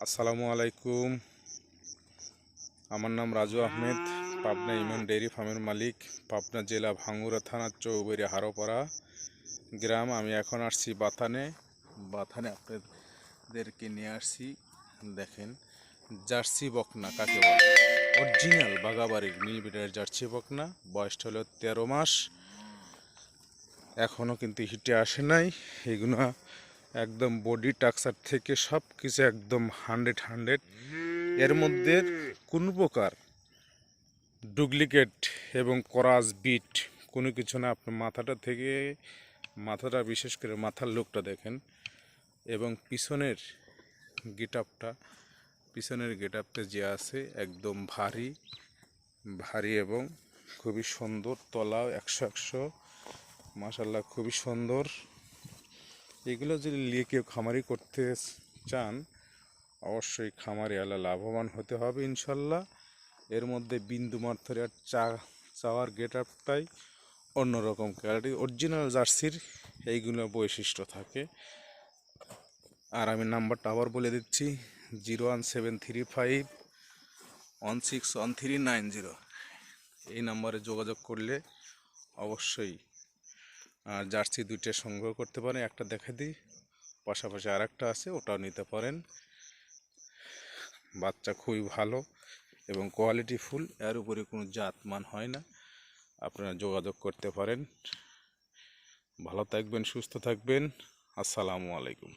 আসসালামু আলাইকুম। আমার নাম রাজু আহমেদ, পাবনা ইমন ডেইরি ফার্মের মালিক, পাবনা জেলা ভাঙ্গুড়া থানা চৌবেড়িয়া হারোপাড়া গ্রাম। আমি এখন আসছি বাথানে আপনাদেরকে নিয়ে আসছি। দেখেন, জার্সি বকনা কাকে বলে। অরিজিনাল বাগাবাড়ির মিলবিটার জার্সি বকনা, বয়সটা হলো 13 মাস। এখনও কিন্তু হিটে আসে নাই। এগুলো একদম বডি টাক্সার থেকে সব কিছু একদম 100। এর মধ্যে কোনো প্রকার ডুপ্লিকেট এবং করাস বিট কোনো কিছু না। আপনার মাথাটা বিশেষ করে মাথার লুকটা দেখেন, এবং পিছনের গেটআপটা যে আছে একদম ভারী এবং খুবই সুন্দর। তলাও 100 মাশাল্লাহ, খুবই সুন্দর। এগুলো যদি নিয়ে কেউ খামারি করতে চান, অবশ্যই খামারি আলা লাভবান হতে হবে ইনশাল্লাহ। এর মধ্যে বিন্দু মাত্র আর চাওয়ার গেটআপটাই অন্যরকম কোয়ালিটি। অরিজিনাল জার্সির এইগুলো বৈশিষ্ট্য থাকে। আর আমি নাম্বারটা আবার বলে দিচ্ছি, 01735161390। এই নাম্বারে যোগাযোগ করলে অবশ্যই জার্সি দুইটা সংগ্রহ করতে পারেন। একটা দেখে দিই, পাশাপাশি আর একটা আছে, ওটাও নিতে পারেন। বাচ্চা খুবই ভালো এবং কোয়ালিটি ফুল, এর উপরে কোনো জাতমান হয় না। আপনারা যোগাযোগ করতে পারেন। ভালো থাকবেন, সুস্থ থাকবেন। আসসালামু আলাইকুম।